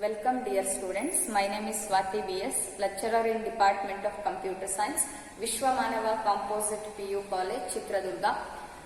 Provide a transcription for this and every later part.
Welcome dear students, my name is Swati B.S., lecturer in Department of Computer Science, Vishwamanava Composite PU College, Chitradurga.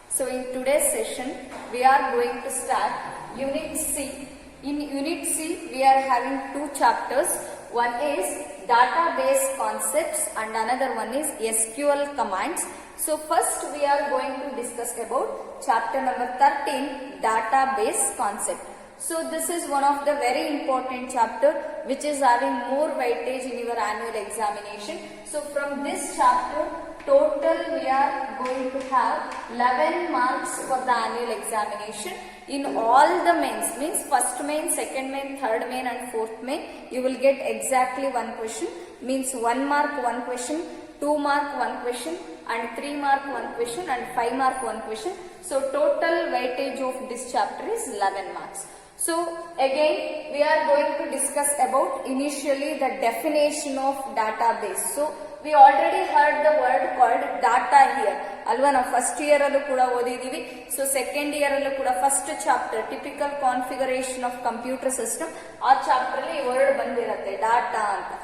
So in today's session, we are going to start Unit C. In Unit C, we are having two chapters. One is database concepts and another one is SQL commands. So first we are going to discuss about chapter number 13, database concept. So this is one of the very important chapter which is having more weightage in your annual examination. So from this chapter total we are going to have 11 marks for the annual examination. In all the mains, means first main, second main, third main and fourth main, you will get exactly one question, means 1 mark one question, 2 mark one question and 3 mark one question and 5 mark one question. So total weightage of this chapter is 11 marks. So again we are going to discuss about initially the definition of database. So we already heard the word called data here. Alva na first year allu kuda odidivi. So second year allu kuda first chapter typical configuration of computer system aa chapter alli word bandirutte data anta.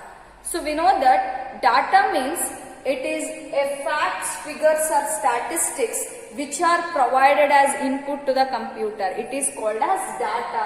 So we know that data means it is a facts, figures or statistics which are provided as input to the computer. It is called as data.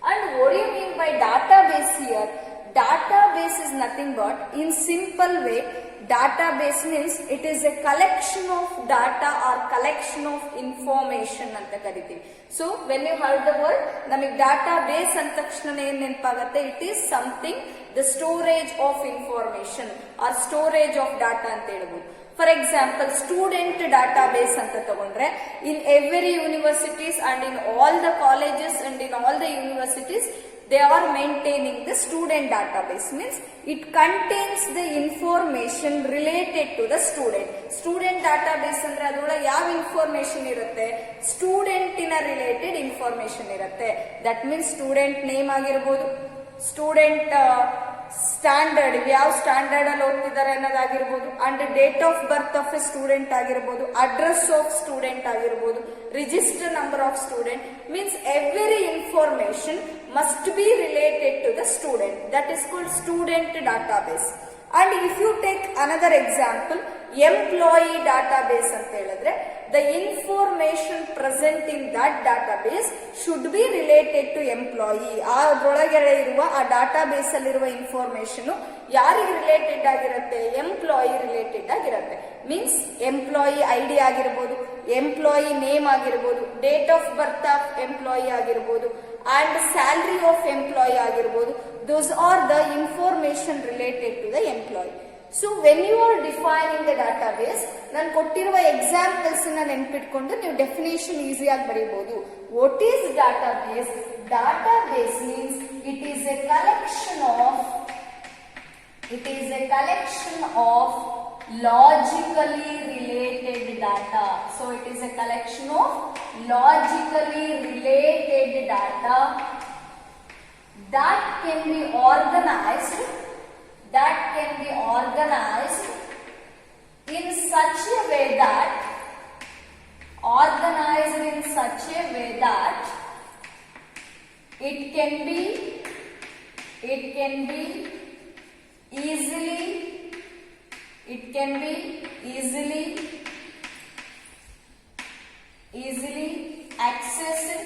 And what do you mean by database here? Database is nothing but, in simple way, database means it is a collection of data or collection of information anta karitivi. So when you heard the word namige database anta takshana ಏನು ನೆನಪಾಗುತ್ತೆ? It is something, the storage of information or storage of data ಅಂತ ಹೇಳ್ಬೋದು. For example, student database anta ತಗೊಂಡ್ರೆ, in every universities and in all the colleges and in all the universities they are maintaining the student database, means it contains the information related to the student. Student database ಅಂದ್ರೆ ಅದರೊಳಗೆ ಯಾವ information ಇರುತ್ತೆ? Student ಇನ related information ಇರುತ್ತೆ. That means student name ಆಗಿರ್ಬೋದು, student standard, ಯಾವ standard ಅಲ್ಲಿ ಓದ್ತಿದ್ದಾರೆ ಅನ್ನೋದಾಗಿರ್ಬೋದು, and date of birth of a student ಆಗಿರ್ಬೋದು, ಅಡ್ರೆಸ್ ಆಫ್ ಸ್ಟೂಡೆಂಟ್ ಆಗಿರ್ಬೋದು, register number of student, means every information must be related to the student. That is called student database. And if you take another example, employee database anta heladre, the information present in that database should be related to employee. ಅದರೊಳಗಡೆ ಇರುವ ಆ database ಅಲ್ಲಿರುವ information ಯಾರಿಗೆ related ಆಗಿರುತ್ತೆ? Employee related ಆಗಿರುತ್ತೆ. Means employee ID ಆಗಿರ್ಬೋದು, employee name ಆಗಿರ್ಬೋದು, date of birth of employee ಆಗಿರ್ಬೋದು and salary of employee ಆಗಿರ್ಬೋದು. Those are the information related to the employee. So when you are defining the database, ನಾನು ಕೊಟ್ಟಿರುವ examples ನ ನೆನಪಿಟ್ಕೊಂಡು ನೀವು definition ಈಸಿಯಾಗಿ ಬರೀಬಹುದು. What is database? Database means it is a collection of logically related data. So it is a collection of logically related data that can be organized in such a way that it can be easily accessed,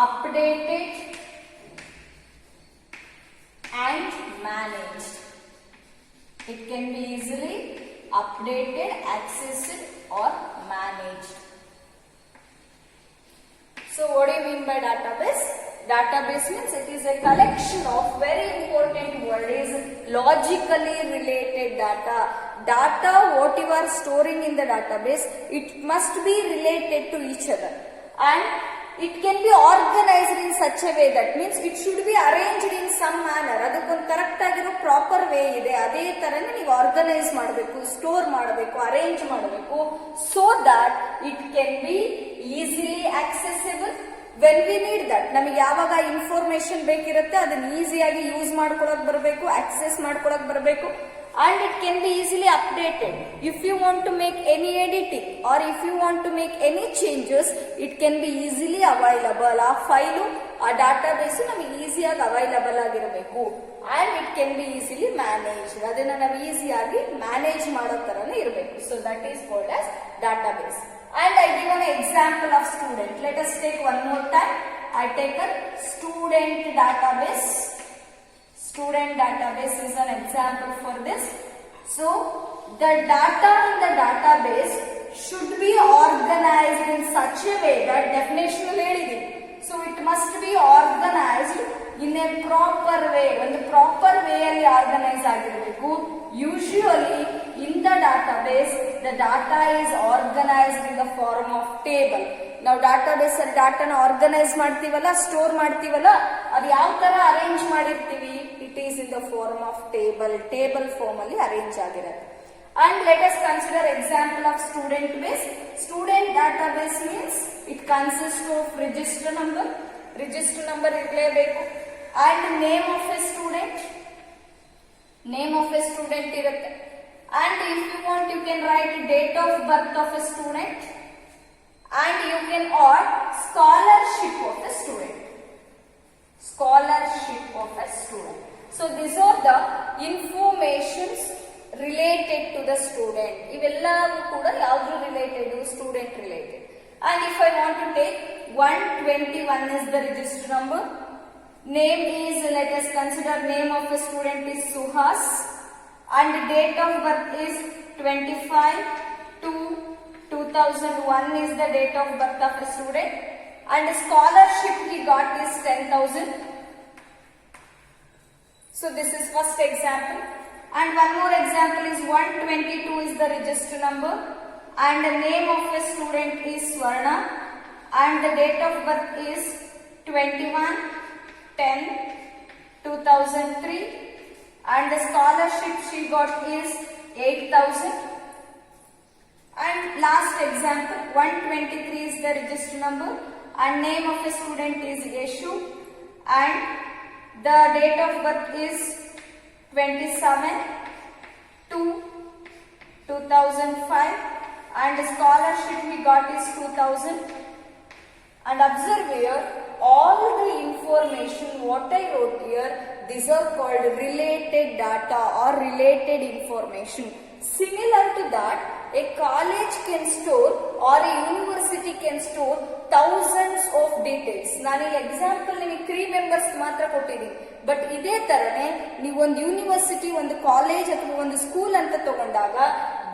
updated and managed. It can be easily updated, accessed or managed. So what do you mean by database? Database means it is a collection of, very important word is logically related data. Data what you are storing in the database, it must be related to each other and it can be organized in such a way, that means it should be arranged in some manner. ಅದಕ್ಕೊಂದು correct ಆಗಿರೋ proper way ಇದೆ, ಅದೇ ತರನೇ ನೀವು organise ಮಾಡಬೇಕು, store ಮಾಡಬೇಕು, arrange ಮಾಡಬೇಕು, so that it can be easily accessible when we need that. ನಮಗೆ ಯಾವಾಗ ಇನ್ಫಾರ್ಮೇಶನ್ ಬೇಕಿರುತ್ತೆ ಅದನ್ನ ಈಸಿಯಾಗಿ ಯೂಸ್ ಮಾಡ್ಕೊಳಕ್ ಬರಬೇಕು, ಆಕ್ಸೆಸ್ ಮಾಡ್ಕೊಳಕ್ ಬರಬೇಕು. And it can be easily updated. If you want to make any editing or if you want to make any changes, it can be easily available. ಆ file ಆ ಡಾಟಾಬೇಸ್ ನಮಗೆ ಈಸಿಯಾಗಿ ಅವೈಲಬಲ್ ಆಗಿರಬೇಕು and it can be easily manage. ಅದನ್ನ ನಾವು ಈಸಿಯಾಗಿ manage ಮಾಡೋ ತರನೇ ಇರಬೇಕು. So that is called as database. And I give an example of student. Let us take one more time. I take a student database. Student database is an example for this. So the data in the database should be organized in such a way that definition ಹೇಳಿದೆ. So it must be organized in a proper way. ಒಂದು proper way ಅಲ್ಲಿ organise ಆಗಿರಬೇಕು. Usually in the database the data is organized in the form of table. ನಾವು database ಅಲ್ಲಿ ಡಾಟಾನ organise ಮಾಡ್ತೀವಲ್ಲ, store ಮಾಡ್ತೀವಲ್ಲ, ಅದು ಯಾವ ತರ ಅರೇಂಜ್ ಮಾಡಿರ್ತೀವಿ? It is in the form of table form ಅಲ್ಲಿ ಅರೇಂಜ್ ಆಗಿರುತ್ತೆ. And let us consider example of student base. Student database means it consists of register number ಇರಲೇಬೇಕು, and name of a student ಇರುತ್ತೆ, and if you want you can write date of birth of a student, and you can add scholarship of a student. So these are the informations related to the student. ಇವೆಲ್ಲವೂ ಕೂಡ ಯಾವುದು related? Student related. And if I want to take 121 is the register number. Name is, let us consider name of a student is Suhas, and date of birth is 25/2/2001 is the date of birth of a student, and scholarship he got is 10,000. So this is first example. And one more example is 122 is the register number, and the name of a student is Swarna, and the date of birth is 21/10/2003, and the scholarship she got is 8,000. And last example 123 is the register number, and name of a student is Yeshu, and the date of birth is 27/2/2005, and the scholarship we got is 2,000. And observe here, all the information what I wrote here, these are called related data or related information. Similar to that, a college can store or a university can store thousands of details. ನಾನು ಈ example ನಿಮಗೆ 3 members ಮಾತ್ರ ಕೊಟ್ಟಿದ್ದೀನಿ, but ಇದೇ ತರನೇ ನೀವು ಒಂದು university, ಒಂದು ಕಾಲೇಜ್ ಅಥವಾ ಒಂದು ಸ್ಕೂಲ್ ಅಂತ ತಗೊಂಡಾಗ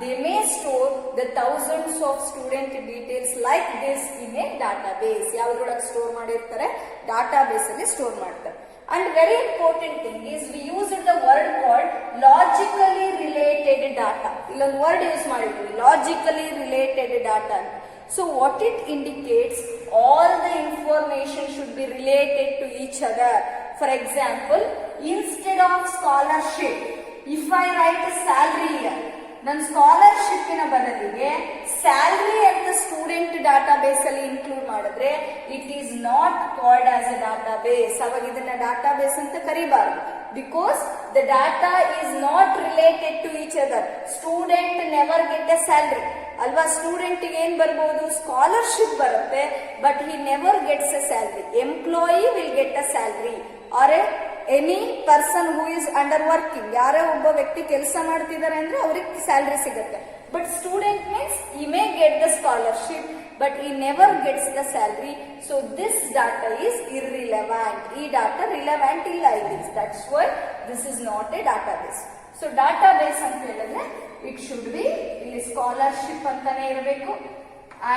they may store the thousands of student details like this in a database. ಯಾವ್ದ್ರೊಳಗೆ ಸ್ಟೋರ್ ಮಾಡಿರ್ತಾರೆ? ಡಾಟಾಬೇಸ್ ಅಲ್ಲಿ ಸ್ಟೋರ್ ಮಾಡ್ತಾರೆ. And very important thing is we use the word called logically related data. ಇಲ್ಲೊಂದು word use ಮಾಡಿದ್ವಿ, logically related data. So what it indicates, all the information should be related to each other. For example, instead of scholarship, if I write a salary here, ನನ್ನ ಸ್ಕಾಲರ್ಶಿಪ್ಪಿನ ಬದಲಿಗೆ salary ಅಂತ student database ಅಲ್ಲಿ include ಮಾಡಿದ್ರೆ it is not called as a database. ಅವಾಗ ಇದನ್ನ database ಅಂತ ಕರಿಬಾರ್ದು. Because the data is not related to each other. Student never get a salary ಅಲ್ವಾ? ಸ್ಟೂಡೆಂಟ್ ಏನ್ ಬರ್ಬೋದು? ಸ್ಕಾಲರ್ಶಿಪ್ ಬರುತ್ತೆ, but he never gets a salary. Employee will get a salary or any person who is under working. ಯಾರೇ ಒಬ್ಬ ವ್ಯಕ್ತಿ ಕೆಲಸ ಮಾಡ್ತಿದ್ದಾರೆ ಅಂದ್ರೆ ಅವ್ರಿಗೆ ಸ್ಯಾಲರಿ ಸಿಗುತ್ತೆ. But student means he may get the scholarship but he never gets the salary. So this data is irrelevant. ಈ data relevant ಇಲ್ಲ ಇಲ್ಲಿ. That's why this is not a database. So database ಅಂತ ಹೇಳಿದ್ರೆ it should be, ಇಲ್ಲಿ scholarship ಅಂತಾನೆ ಇರಬೇಕು,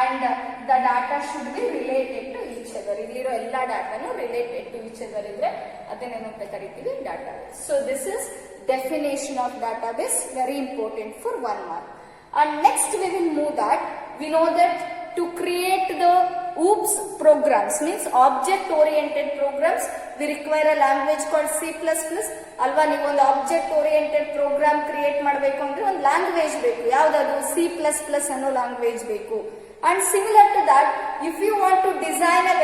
and the data should be related to each other. ಇಲ್ಲಿರೋ ಎಲ್ಲ ಡಾಟಾನು ರಿಲೇಟೆಡ್ ಟು ಈಚ್ ಅದರ್ ಇದ್ರೆ ಅದನ್ನೇನಂತ ಕರಿತೀವಿ? Database. So this is definition of database, very important for 1 mark. And next we will move that we know that to create the OOPS programs, means object oriented programs, we require a language called C++. ಅಲ್ವಾ? ನೀವು ಒಂದು object oriented program create ಮಾಡಬೇಕು ಅಂದ್ರೆ ಒಂದು language ಬೇಕು. ಯಾವ್ದಾದ್ರು? C++ ಅನ್ನೋ language ಬೇಕು. And similar to that, if you want to design a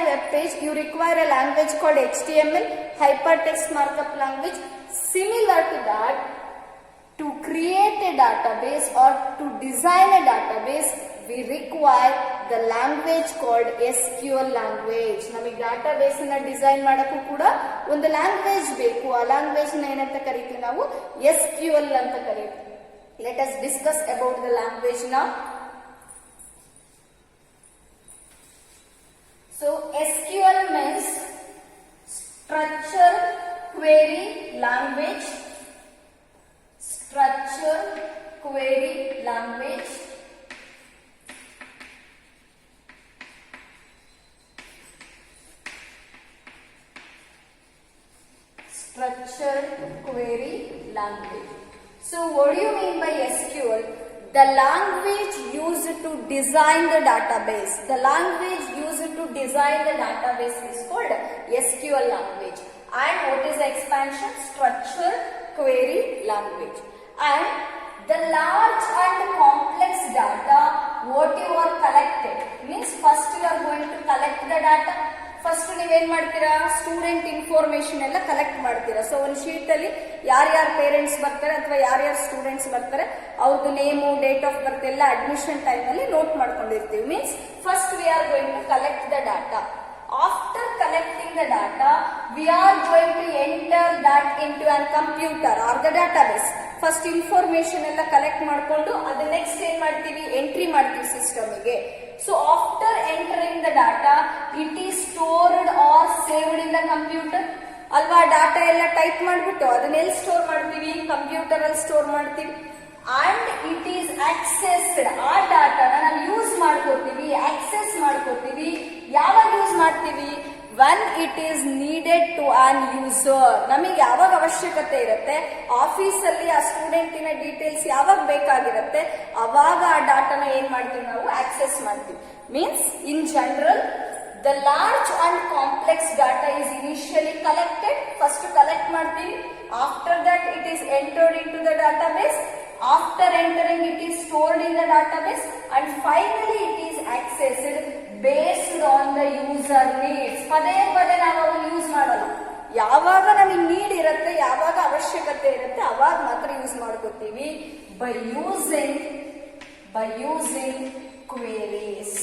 web page, you require a language called HTML, hypertext markup language. Similar to that, to create a database or to design a database, we require the language called SQL language. ನಮಗೆ database ಅನ್ನ design ಮಾಡಕ್ಕೂ ಕೂಡ ಒಂದು language ಬೇಕು. ಆ language ನ ಏನಂತ ಕರಿತೀವಿ ನಾವು? SQL ಅಂತ ಕರೀತೀವಿ. Let us discuss about the language now. So SQL means structure query language. Structure query language. Structured query language. So what do you mean by SQL? The language used to design the database. The language used to design the database is called SQL language. And what is the expansion? Structured query language. And the large and complex data what you are collected means first you are going to collect the data. First ನೀವೇನ್ ಮಾಡ್ತೀರಾ? Student information ಎಲ್ಲ collect ಮಾಡ್ತೀರಾ. So ಒಂದು sheet ಅಲ್ಲಿ ಯಾರ್ಯಾರ parents ಬರ್ತಾರೆ ಅಥವಾ ಯಾರ್ಯಾರ ಸ್ಟೂಡೆಂಟ್ಸ್ ಬರ್ತಾರೆ ಅವ್ರದ್ದು ನೇಮು, ಡೇಟ್ ಆಫ್ ಬರ್ತ್ ಎಲ್ಲ ಅಡ್ಮಿಷನ್ ಟೈಮ್ ಅಲ್ಲಿ ನೋಟ್ ಮಾಡ್ಕೊಂಡಿರ್ತೀವಿ. Means first we are going to collect the data. After collecting the data, we are going to enter that into a computer or the database. First information ಎಲ್ಲ collect ಮಾಡ್ಕೊಂಡು ಅದು next ಏನ್ ಮಾಡ್ತೀವಿ? Entry ಮಾಡ್ತೀವಿ system ಗೆ. So after entering the data, it is stored or saved in the computer. ಅಲ್ವಾ? Data ಎಲ್ಲ type ಮಾಡ್ಬಿಟ್ಟು ಅದನ್ನ ಎಲ್ಲಿ ಸ್ಟೋರ್ ಮಾಡ್ತೀವಿ? ಕಂಪ್ಯೂಟರ್ ಅಲ್ಲಿ ಸ್ಟೋರ್ ಮಾಡ್ತೀವಿ. And it is assessed. ಆ ಡಾಟಾನ ನಾವು ಯೂಸ್ ಮಾಡ್ಕೋತೀವಿ, ಆಕ್ಸೆಸ್ ಮಾಡ್ಕೋತೀವಿ. ಯಾವಾಗ ಯೂಸ್ ಮಾಡ್ತೀವಿ? when it is needed to an user. ನಮಗೆ ಯಾವಾಗ ಅವಶ್ಯಕತೆ ಇರುತ್ತೆ, ಆಫೀಸಲ್ಲಿ ಆ ಸ್ಟೂಡೆಂಟಿನ ಡೀಟೇಲ್ಸ್ ಯಾವಾಗ ಬೇಕಾಗಿರುತ್ತೆ ಅವಾಗ ಆ ಡಾಟಾನ ಏನ್ ಮಾಡ್ತೀವಿ? ನಾವು ಆಕ್ಸೆಸ್ ಮಾಡ್ತೀವಿ. Means in general the large and complex data is initially collected. First collect ಮಾಡ್ತೀವಿ. After that it is entered into the database. After entering it is stored in the database and finally it is accessed based on the user needs. ಪದೇ ಪದೇ ನಾವು ಅದನ್ನು use ಮಾಡಲ್ಲ. ಯಾವಾಗ ನಮಗೆ need ಇರುತ್ತೆ, ಯಾವಾಗ ಅವಶ್ಯಕತೆ ಇರುತ್ತೆ ಅವಾಗ ಮಾತ್ರ ಯೂಸ್ ಮಾಡ್ಕೋತೀವಿ. by using queries.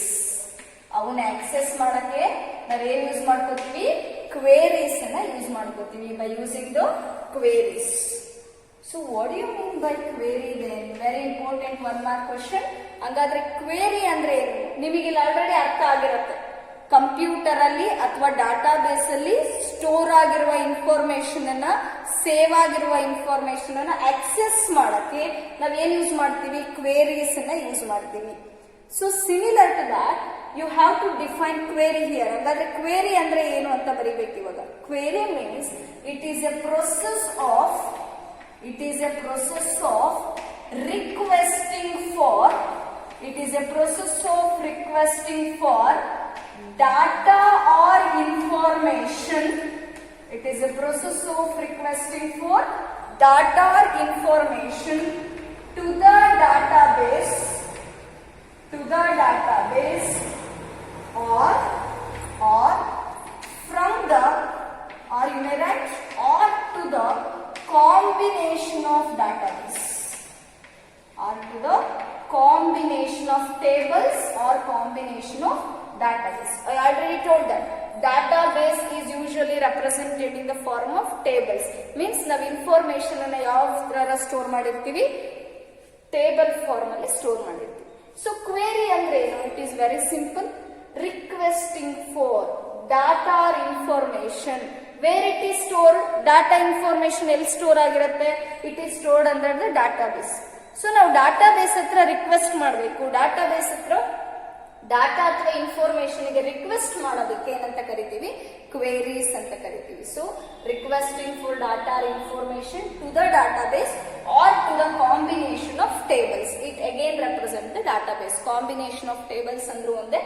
ಅವನ್ನ ಆಕ್ಸೆಸ್ ಮಾಡಕ್ಕೆ ನಾವೇನ್ ಯೂಸ್ ಮಾಡ್ಕೋತೀವಿ? ಕ್ವೇರೀಸ್ ಅನ್ನ ಯೂಸ್ ಮಾಡ್ಕೋತೀವಿ. by using the queries. So what do you mean by query then? Very important one mark question. ಹಾಗಾದ್ರೆ ಕ್ವೇರಿ ಅಂದ್ರೆ ಏನು? ನಿಮಗೆ ಆಲ್ರೆಡಿ ಅರ್ಥ ಆಗಿರುತ್ತೆ. ಕಂಪ್ಯೂಟರ್ ಅಲ್ಲಿ ಅಥವಾ ಡಾಟಾ ಬೇಸ್ ಅಲ್ಲಿ ಸ್ಟೋರ್ ಆಗಿರುವ ಇನ್ಫಾರ್ಮೇಶನ್ ಅನ್ನ, ಸೇವ್ ಆಗಿರುವ ಇನ್ಫಾರ್ಮೇಶನ್ ಅನ್ನ ಆಕ್ಸೆಸ್ ಮಾಡಕ್ಕೆ ನಾವೇನ್ ಯೂಸ್ ಮಾಡ್ತೀವಿ? ಕ್ವೇರೀಸ್ ಅನ್ನ ಯೂಸ್ ಮಾಡ್ತೀವಿ. So similar to that you have to define query here. ಹಾಗಾದ್ರೆ ಕ್ವೇರಿ ಅಂದ್ರೆ ಏನು ಅಂತ ಬರೀಬೇಕು ಇವಾಗ. Query means it is a process of requesting for data or information. It is a process of requesting for data or information to the database or from the, or you may write or to the combination of database, or to the combination of tables or combination of database. I already told that database is usually represented in the form of tables. Means ನಾವು information ಅನ್ನ ಯಾವ ತರ store ಮಾಡಿರ್ತೀವಿ? Table form ಅಲ್ಲಿ store ಮಾಡಿರ್ತೀವಿ. So query ಅಂದ್ರೆ ಏನು? It is very simple. Requesting for data or information. Where it is store? Data information ಎಲ್ಲಿ ಸ್ಟೋರ್ ಆಗಿರುತ್ತೆ? It is stored under the database. So ನಾವು ಡಾಟಾ ಬೇಸ್ ಹತ್ರ request ಮಾಡಬೇಕು. Database ಹತ್ರ data ಅಥವಾ information ಗೆ request ಮಾಡೋದಕ್ಕೆ ಏನಂತ ಕರಿತೀವಿ? ಕ್ವೇರೀಸ್ ಅಂತ ಕರಿತೀವಿ. So requesting for data or information to the database or to the combination of tables. It again represent the database. Combination of tables andru onde,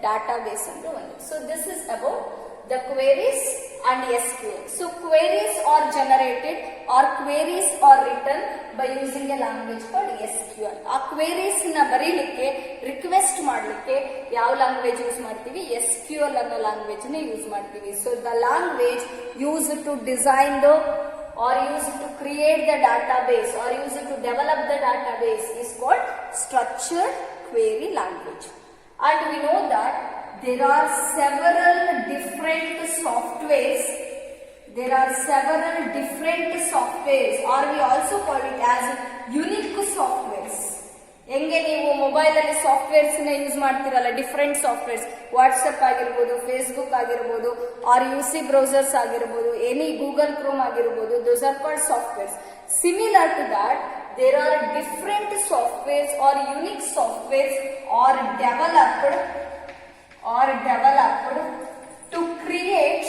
database andru onde. So this is about the queries and SQL. So queries are generated or queries are written by using a language called SQL. ಆ queries ನ ಬರೀಲಿಕ್ಕೆ, request ಮಾಡಲಿಕ್ಕೆ ಯಾವ language use ಮಾಡ್ತೀವಿ? SQL ಅನ್ನೋ language ನ use ಮಾಡ್ತೀವಿ. So the language used to design the or used to create the database or used to develop the database is called structured query language. And we know that there are several different softwares. There are several different softwares, or we also call it as unique softwares. ಹೆಂಗೆ ನೀವು mobile ಅಲ್ಲಿ softwares use ಮಾಡ್ತಿರಲ್ಲ, different softwares, WhatsApp ಆಗಿರ್ಬೋದು, Facebook ಆಗಿರ್ಬೋದು, R UC browsers ಆಗಿರ್ಬೋದು, any Google Chrome ಆಗಿರ್ಬೋದು, those are called softwares. Similar to that, there are different softwares or unique softwares are developed to create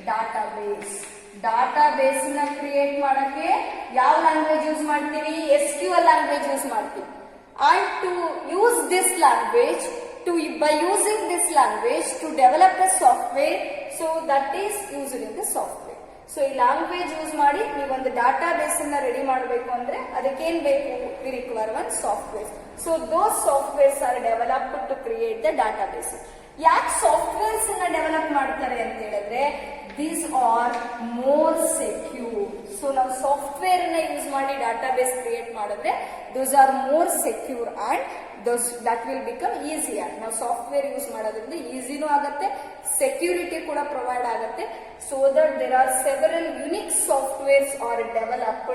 database. Database ನ create ಮಾಡಕ್ಕೆ ಯಾವ language use ಮಾಡ್ತೀವಿ? SQL language use ಮಾಡ್ತೀವಿ. And to use this language, by using this language to develop a software, so that is used in the software. So ಈ language use ಮಾಡಿ ನೀವು ಒಂದು database ಅನ್ನ ರೆಡಿ ಮಾಡಬೇಕು ಅಂದ್ರೆ ಅದಕ್ಕೆ ಏನ್ ಬೇಕು? we require one software. So those softwares are developed to create the database. ಯಾಕೆ ಸಾಫ್ಟ್ವೇರ್ಸ್ ಅನ್ನ ಡೆವಲಪ್ ಮಾಡ್ತಾರೆ ಅಂತ ಹೇಳಿದ್ರೆ these are more secure. So ನಾವು ಸಾಫ್ಟ್ವೇರ್ ನ ಯೂಸ್ ಮಾಡಿ ಡಾಟಾಬೇಸ್ ಕ್ರಿಯೇಟ್ ಮಾಡಿದ್ರೆ those are more secure and that will become easier. ನಾವು ಸಾಫ್ಟ್ವೇರ್ ಯೂಸ್ ಮಾಡೋದ್ರಿಂದ ಈಸಿನೂ ಆಗುತ್ತೆ, ಸೆಕ್ಯೂರಿಟಿ ಕೂಡ ಪ್ರೊವೈಡ್ ಆಗುತ್ತೆ. So that there are several unique softwares are developed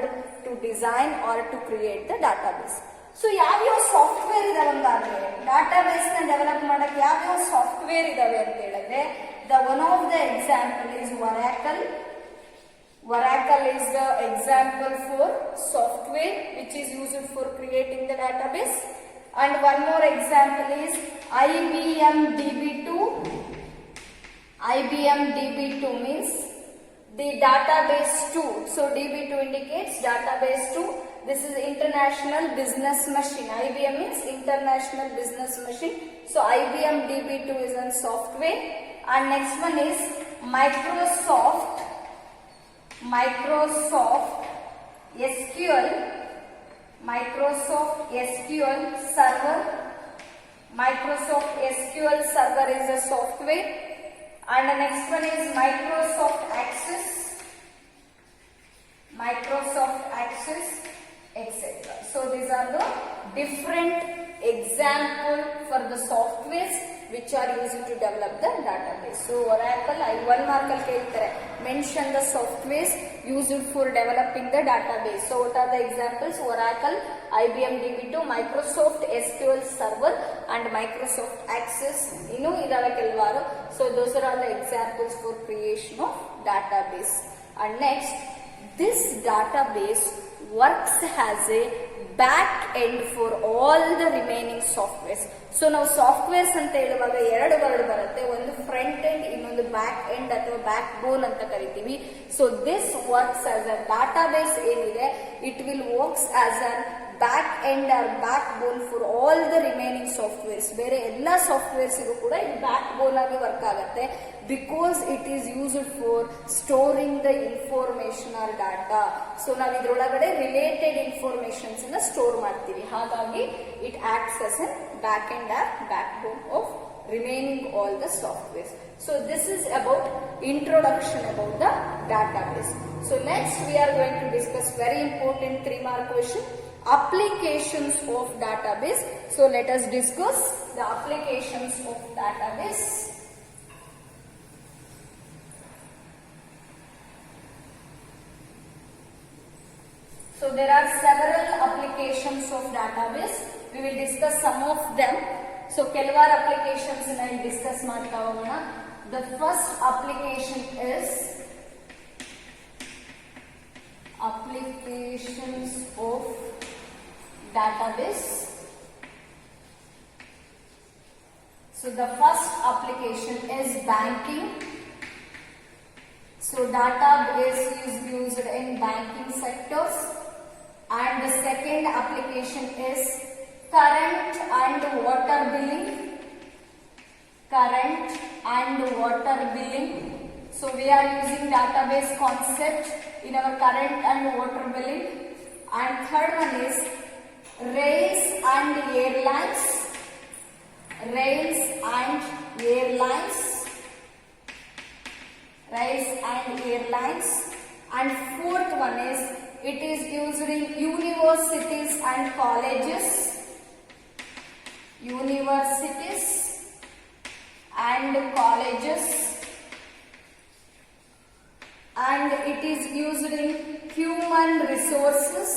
to design or to create the database. So ಯಾವ್ಯಾವ software ಇದಾವಂಗಾದ್ರೆ database ನ develop ಮಾಡಕ್ಕೆ ಯಾವ್ಯಾವ software ಇದಾವೆ ಅಂತ ಹೇಳಿದ್ರೆ one of the example is Oracle. Oracle is the example for software which is used for creating the database. And one more example is IBM DB2. IBM DB2 means the database 2. So DB2 indicates database 2. This is International Business Machine. IBM means International Business Machine. So IBM DB2 is a software. And next one is Microsoft SQL. Microsoft SQL Server. Microsoft SQL Server is a software. And the next one is Microsoft Access, etc. So these are the different example for the softwares which are used to develop the database. So Oracle, 1 mark al keltare, mention the softwares used for developing the database. So what are the examples? Oracle, IBM DB2, Microsoft SQL Server and Microsoft Access. Innu idave kelvaru. So those are all the examples for creation of database. And next, this database works as a back end for all the remaining softwares. So ನಾವು softwares ಅಂತ ಹೇಳುವಾಗ ಎರಡು word ಬರುತ್ತೆ, ಒಂದು front end, ಇನ್ನೊಂದು back end ಅಥವಾ backbone ಅಂತ ಕರಿತೀವಿ. So this works as a database ಏನಿದೆ, it will works as a back end or backbone for all the remaining softwares. ಬೇರೆ ಎಲ್ಲ ಸಾಫ್ಟ್ವೇರ್ಸ್ಗೂ ಕೂಡ ಇದು ಬ್ಯಾಕ್ ಬೋನ್ ಆಗಿ ವರ್ಕ್ ಆಗುತ್ತೆ, because it is used for storing the information R data. So ನಾವು ಇದ್ರೊಳಗಡೆ related informations ಅನ್ನ ಸ್ಟೋರ್ ಮಾಡ್ತೀವಿ. ಹಾಗಾಗಿ it acts as A back end or backbone of remaining all the softwares. So this is about introduction about the database. So next we are going to discuss very important 3-mark question, applications of database. So let us discuss the applications of database. So there are several applications of database. We will discuss some of them. So ಕೆಲವಾರು applications na discuss ಮಾಡ್ತಾ ಹೋಗೋಣ. The first application is applications of database. So the first application is banking. So database is used in banking sectors. And the second application is current and water billing. So we are using database concept in our current and water billing. And third one is rails and airlines. And fourth one is it is used in universities and colleges. universities and colleges, and it is used in human resources,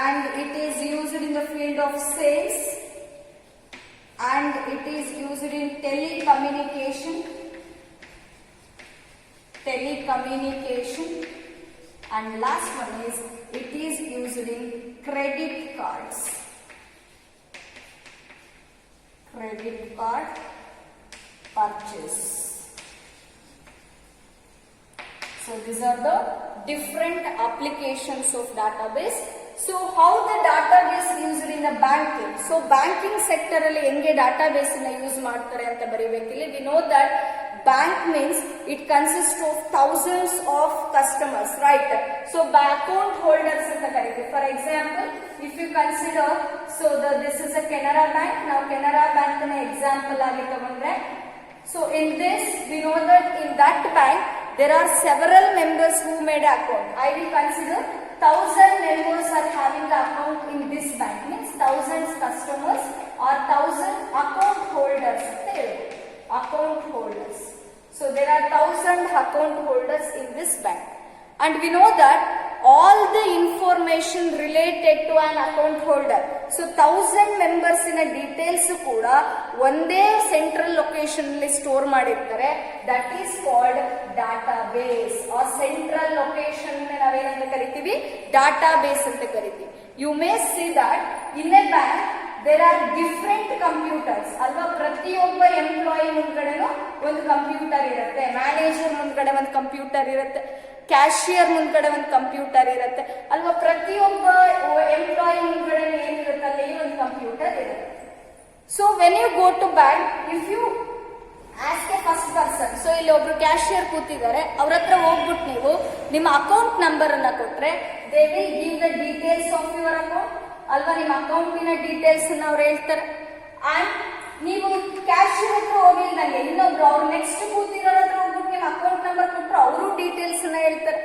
and it is used in the field of sales, and it is used in telecommunication, and last one is it is used in credit card purchase. So these are the different applications of database. So how the database used in the banking? So banking sector alli henge database na use ಮಾಡ್ತಾರೆ ಅಂತ ಬರಿಬೇಕಿಲ್ಲ. We know that bank means it consists of thousands of customers, right? So account holders ಅಂತ ಕರೀತೀವಿ. For example, if you consider, so this is a Canara Bank. Now Canara Bank na example ಆಗಿ ತಗೊಂಡ್ರೆ, so in this we know that in that bank there are several members who made account. I will consider 1000 members are having the account in this bank, means thousands customers or 1000 account holders. So there are 1000 account holders in this bank, and we know that all the information related to an account holder, so 1000 members in a details kuda ಒಂದೇ central location ಅಲ್ಲಿ store ಮಾಡಿರ್ತಾರೆ. That is called database or central location ನಾವೇನಂತ ಕರಿತೀವಿ, database ಅಂತ ಕರಿತೀವಿ. You may see that in a bank there are different computers ಅಲ್ವಾ. ಪ್ರತಿಯೊಬ್ಬ employee ಮುಂದ್ಗಡೆನೂ ಒಂದು ಕಂಪ್ಯೂಟರ್ ಇರುತ್ತೆ, ಮ್ಯಾನೇಜರ್ ಮುಂದ್ಗಡೆ ಒಂದು ಕಂಪ್ಯೂಟರ್ ಇರುತ್ತೆ, ಕ್ಯಾಶಿಯರ್ ಮುಂದ್ಗಡೆ ಒಂದು ಕಂಪ್ಯೂಟರ್ ಇರುತ್ತೆ ಅಲ್ವಾ. ಪ್ರತಿಯೊಬ್ಬ ಎಂಪ್ಲಾಯಿ ಮುಂದ್ಗಡೆ ಏನಿರುತ್ತೆ ಅಲ್ಲಿ ಒಂದು ಕಂಪ್ಯೂಟರ್ ಇರುತ್ತೆ. So when you go to bank, if you ask a first person, so ಇಲ್ಲಿ ಒಬ್ರು ಕ್ಯಾಶಿಯರ್ ಕೂತಿದ್ದಾರೆ, ಅವ್ರ ಹತ್ರ ಹೋಗ್ಬಿಟ್ಟು ನೀವು ನಿಮ್ಮ ಅಕೌಂಟ್ ನಂಬರ್ ಅನ್ನ ಕೊಟ್ರೆ they will give the details of your account ಅಲ್ವಾ. ನಿಮ್ಮ ಅಕೌಂಟಿನ ಡೀಟೇಲ್ಸ್ ಅನ್ನ ಅವ್ರು ಹೇಳ್ತಾರೆ. ಅಂಡ್ ನೀವು ಕ್ಯಾಶಿಯರ್ ಹತ್ರ ಹೋಗಿಲ್ದಂಗೆ ಇನ್ನೊಬ್ರು ಅವ್ರು ನೆಕ್ಸ್ಟ್ ಕೂತಿರೋರ ಹತ್ರ ಹೋಗ್ಬಿಟ್ಟು ನಿಮ್ಮ ಅಕೌಂಟ್ ನಂಬರ್ ಕೊಟ್ಟರು ಅವರು ಡೀಟೇಲ್ಸ್ ಅನ್ನ ಹೇಳ್ತಾರೆ.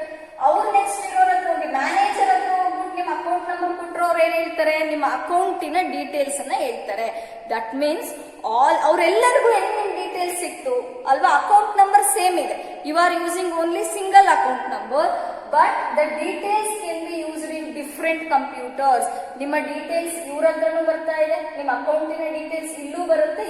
ಅವ್ರು ನೆಕ್ಸ್ಟ್ ಇರೋರ ಹತ್ರ ಹೋಗಿ ಮ್ಯಾನೇಜರ್ ಹತ್ರ ಹೋಗ್ಬಿಟ್ಟು ನಿಮ್ಮ ಅಕೌಂಟ್ ನಂಬರ್ ಕೊಟ್ಟರು ಅವ್ರು ಏನ್ ಹೇಳ್ತಾರೆ, ನಿಮ್ಮ ಅಕೌಂಟಿನ ಡೀಟೇಲ್ಸ್ ಅನ್ನ ಹೇಳ್ತಾರೆ. ದಟ್ ಮೀನ್ಸ್ ಅವರೆಲ್ಲರಿಗೂ ಏನೇನು ಡೀಟೇಲ್ಸ್ ಸಿಕ್ತು ಅಲ್ವಾ. ಅಕೌಂಟ್ ನಂಬರ್ ಸೇಮ್ ಇದೆ. You are using only single account number, but the details can be used in different computers. ನಿಮ್ಮ ಡೀಟೇಲ್ಸ್ ಇವ್ರ ಹತ್ರನೂ ಬರ್ತಾ ಇದೆ, ನಿಮ್ಮ ಅಕೌಂಟಿನ ಡೀಟೇಲ್ಸ್ ಇಲ್ಲೂ ಬರುತ್ತೆ.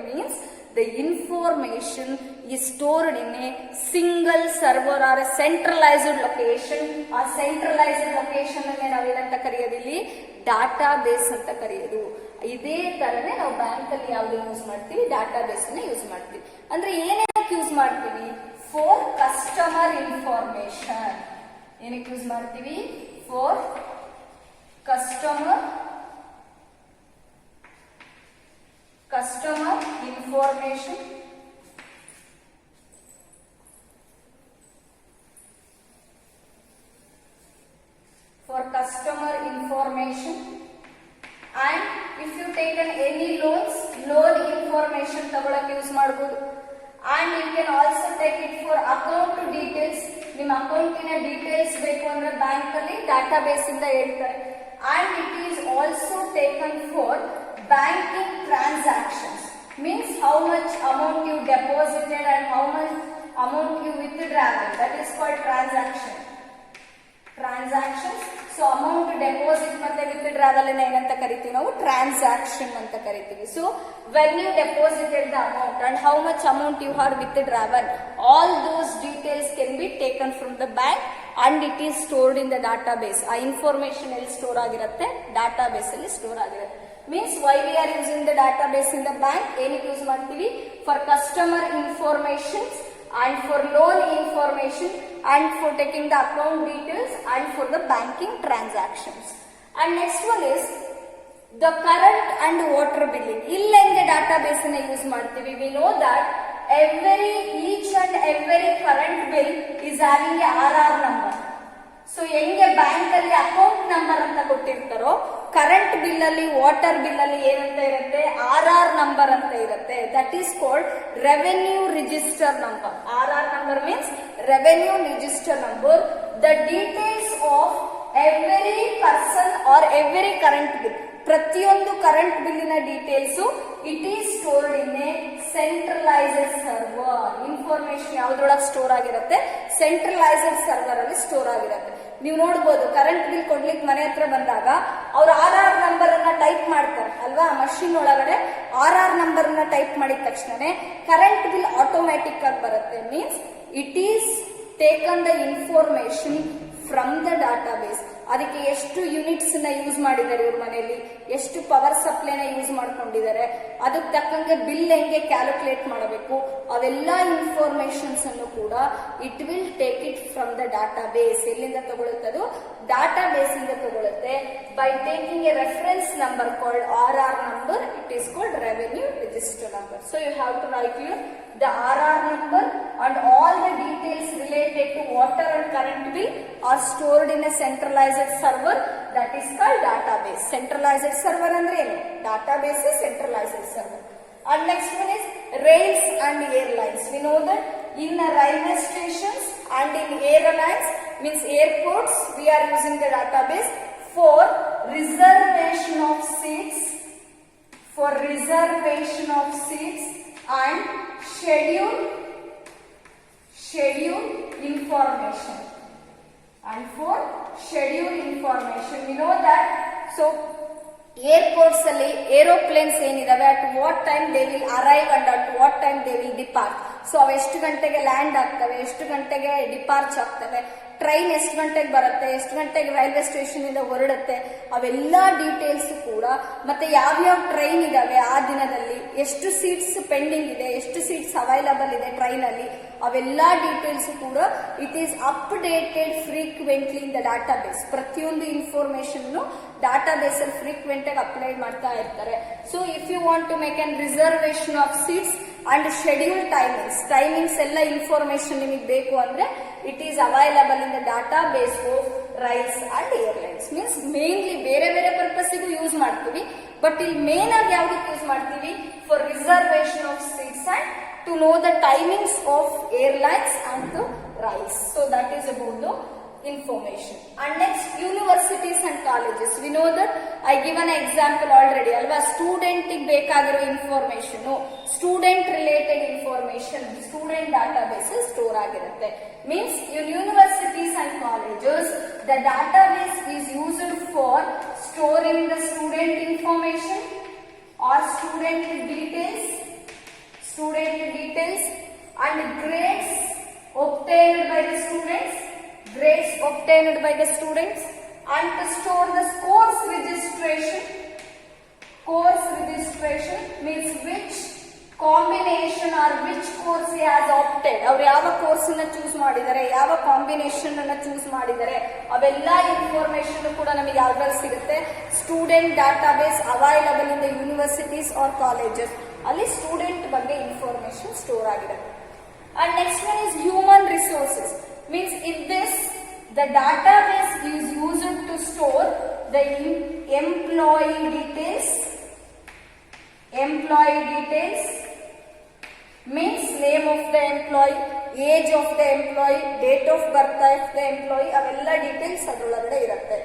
Means the information is stored in a single server or a centralized location. ಆ centralized location ಅನ್ನೇ ನಾವೇನಂತ ಕರೆಯೋದು, ಇಲ್ಲಿ ಡಾಟಾಬೇಸ್ ಅಂತ ಕರೆಯೋದು. ಇದೇ ತರನೇ ನಾವು ಬ್ಯಾಂಕ್ ಅಲ್ಲಿ ಯಾವ್ದು ಯೂಸ್ ಮಾಡ್ತೀವಿ, ಡಾಟಾಬೇಸ್ ಅನ್ನ ಯೂಸ್ ಮಾಡ್ತೀವಿ. ಅಂದ್ರೆ ಏನೇನಕ್ಕೆ ಯೂಸ್ ಮಾಡ್ತೀವಿ, ಫಾರ್ ಕಸ್ಟಮರ್ ಇನ್ಫಾರ್ಮೇಶನ್. ಏನಕ್ಕೆ ಯೂಸ್ ಮಾಡ್ತೀವಿ, for customer information, and if you taken any loan information ತಗೊಳಕ್ಕೆ ಯೂಸ್ ಮಾಡಬಹುದು. and you can also take it for account details. ನಿಮ್ಮ ಅಕೌಂಟಿನ ಡೀಟೇಲ್ಸ್ ಬೇಕು ಅಂದ್ರೆ ಬ್ಯಾಂಕ್ ಅಲ್ಲಿ ಡಾಟಾಬೇಸ್ ಇಂದ ಹೇಳ್ತಾರೆ. and it is also taken for banking transactions, means how much amount you deposited and how much amount you withdrawn. That is called transactions. So amount deposit ಮತ್ತೆ withdrawal ಅನ್ನ ಏನಂತ ಕರಿತೀವಿ ನಾವು, transaction ಅಂತ ಕರಿತೀವಿ. So when you deposited the amount and how much amount you have withdrawn, all those details can be taken from the bank and it is stored in the database. ಆ information ಎಲ್ಲಿ store ಆಗಿರುತ್ತೆ, database ಅಲ್ಲಿ store ಆಗಿರುತ್ತೆ. Means why we are using the database in the bank, ಏನಕ್ಕೆ use ಮಾಡ್ತೀವಿ, for customer information and for loan information and for taking the account details and for the banking transactions. And next one is the current and water billing. ಇಲ್ಲಿ ಹೆಂಗೆ database ಅನ್ನು use ಮಾಡ್ತೀವಿ, we know that each and every current bill is having a RR number. So ಹೆಂಗೆ bank ಅಲ್ಲಿ account number ಅಂತ ಕೊಟ್ಟಿರ್ತಾರೋ, current bill ಅಲ್ಲಿ water bill ಅಲ್ಲಿ ಏನಂತ ಇರುತ್ತೆ, RR ನಂಬರ್ ಅಂತ ಇರುತ್ತೆ. That is called revenue register number. RR number means revenue register number. The details of every person or every current bill, ಪ್ರತಿಯೊಂದು ಕರೆಂಟ್ ಬಿಲ್ಲಿನ details it is stored in a centralized server. Information ಯಾವ್ದ್ರೊಳಗೆ store ಆಗಿರುತ್ತೆ? Centralized server ಅಲ್ಲಿ store ಆಗಿರುತ್ತೆ. ನೀವು ನೋಡ್ಬೋದು, current bill ಕೊಡ್ಲಿಕ್ಕೆ ಮನೆ ಹತ್ರ ಬಂದಾಗ ಅವ್ರು RR ನಂಬರ್ ಅನ್ನ ಟೈಪ್ ಮಾಡ್ತಾರೆ ಅಲ್ವಾ, ಮಷಿನ್ ಒಳಗಡೆ RR ನಂಬರ್ ಅನ್ನ ಟೈಪ್ ಮಾಡಿದ ತಕ್ಷಣನೇ ಕರೆಂಟ್ ಬಿಲ್ ಆಟೋಮ್ಯಾಟಿಕ್ ಆಗಿ ಬರುತ್ತೆ. Means it is taken the information from the data base. ಅದಕ್ಕೆ ಎಷ್ಟು ಯೂನಿಟ್ಸ್ ನ ಯೂಸ್ ಮಾಡಿದ್ದಾರೆ ಇವ್ರ ಮನೆಯಲ್ಲಿ, ಎಷ್ಟು ಪವರ್ ಸಪ್ಲೈನ ಯೂಸ್ ಮಾಡ್ಕೊಂಡಿದ್ದಾರೆ, ಅದಕ್ಕೆ ತಕ್ಕಂಗೆ ಬಿಲ್ ಹೆಂಗೆ ಕ್ಯಾಲ್ಕುಲೇಟ್ ಮಾಡಬೇಕು, ಅವೆಲ್ಲ ಇನ್ಫಾರ್ಮೇಶನ್ಸ್ ಅನ್ನು ಕೂಡ it will take it from the data base. ಎಲ್ಲಿಂದ ತಗೊಳುತ್ತೆ? ಅದು ಡಾಟಾ ಬೇಸ್ ಇಂದ ತಗೊಳುತ್ತೆ. By taking A reference number called RR number, it is called revenue register number. So you have to write here the RR number and all the details related to water and current bill are stored in a centralized server that is called database. Centralized server andre enu? Database is centralized server. And next one is rails and airlines. We know that in railway stations and in airlines, means airports, we are using the database for reservation of seats, and schedule information. And for schedule information, we know that, so airports ಅಲ್ಲಿ aeroplanes ಏನಿದಾವೆ, at what time they will arrive and at what time they will depart. So ಅವು ಎಷ್ಟು ಗಂಟೆಗೆ land ಆಗ್ತವೆ, ಎಷ್ಟು ಗಂಟೆಗೆ ಡಿಪಾರ್ಚ್ ಆಗ್ತವೆ, train ಎಷ್ಟು ಗಂಟೆಗೆ ಬರುತ್ತೆ, ಎಷ್ಟು ಗಂಟೆಗೆ ರೈಲ್ವೆ ಸ್ಟೇಷನ್ ಇಂದ ಹೊರಡುತ್ತೆ, ಅವೆಲ್ಲ ಡೀಟೇಲ್ಸ್ ಕೂಡ, ಮತ್ತೆ ಯಾವ್ಯಾವ ಟ್ರೈನ್ ಇದಾವೆ ಆ ದಿನದಲ್ಲಿ, ಎಷ್ಟು ಸೀಟ್ಸ್ ಪೆಂಡಿಂಗ್ ಇದೆ, ಎಷ್ಟು ಸೀಟ್ಸ್ ಅವೈಲಬಲ್ ಇದೆ ಟ್ರೈನ್ ಅಲ್ಲಿ, ಅವೆಲ್ಲ ಡೀಟೇಲ್ಸ್ ಕೂಡ it is updated frequently in the database. ಪ್ರತಿಯೊಂದು ಇನ್ಫಾರ್ಮೇಶನ್ ಡಾಟಾ ಬೇಸ್ ಅಲ್ಲಿ ಫ್ರೀಕ್ವೆಂಟ್ ಆಗಿ ಅಪ್ಲೋಡ್ ಮಾಡ್ತಾ ಇರ್ತಾರೆ. So if you want to make an reservation of seats and schedule timings ಎಲ್ಲ ಇನ್ಫಾರ್ಮೇಶನ್ ನಿಮಗೆ ಬೇಕು ಅಂದ್ರೆ it is available in the database of rails and airlines. Means mainly ಬೇರೆ ಬೇರೆ ಪರ್ಪಸ್ಗೂ ಯೂಸ್ ಮಾಡ್ತೀವಿ, ಬಟ್ ಇಲ್ಲಿ ಮೇನ್ ಆಗಿ ಯಾವ್ದಕ್ಕೆ ಯೂಸ್ ಮಾಡ್ತೀವಿ? For reservation of seats and to know the timings of airlines and the rails. So that is about the information. And next, universities and colleges. We know that I given an example already alva, student bekagiro information, student related information student database store agirutte. Means in universities and colleges the database is used for storing the student information or student details and grades obtained by the students, and to store the course registration means which combination or which course he has opted. ಅವರು ಯಾವ course ಅನ್ನ choose ಮಾಡಿದ್ದಾರೆ, ಯಾವ combination ಅನ್ನ choose ಮಾಡಿದ್ದಾರೆ, ಅವೆಲ್ಲ information ಕೂಡ ನಮಗೆ ಯಾವ್ದ್ರಲ್ಲಿ ಸಿಗುತ್ತೆ? Student database available in the universities R colleges. ಅಲ್ಲಿ ಸ್ಟೂಡೆಂಟ್ ಬಗ್ಗೆ ಇನ್ಫಾರ್ಮೇಶನ್ ಸ್ಟೋರ್ ಆಗಿದೆ. And next one is human resources. Means in this the database is used to store the employee details means name of the employee, age of the employee, date of birth of the employee, ಅವೆಲ್ಲ details ಅದರೊಳಗಡೆ ಇರುತ್ತೆ.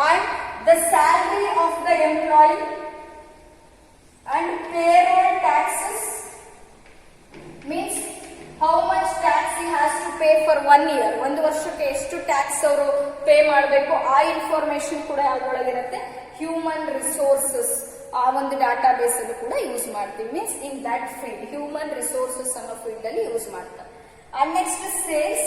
And the salary of the employee and payroll taxes means how much tax he has to pay for 1 year. ಒಂದು ವರ್ಷಕ್ಕೆ ಎಷ್ಟು tax ಅವರು pay ಮಾಡಬೇಕು, ಆ information ಕೂಡ ಯಾವ್ದೊಳಗಿರುತ್ತೆ? ಹ್ಯೂಮನ್ ರಿಸೋರ್ಸಸ್ ಆ ಒಂದು ಡಾಟಾ ಬೇಸ್ ಅಲ್ಲಿ ಕೂಡ ಯೂಸ್ ಮಾಡ್ತೀವಿ. Means in that field human resources ಅನ್ನೋ ಫೀಲ್ಡ್ ಅಲ್ಲಿ ಯೂಸ್ ಮಾಡ್ತಾರೆ. And next sales.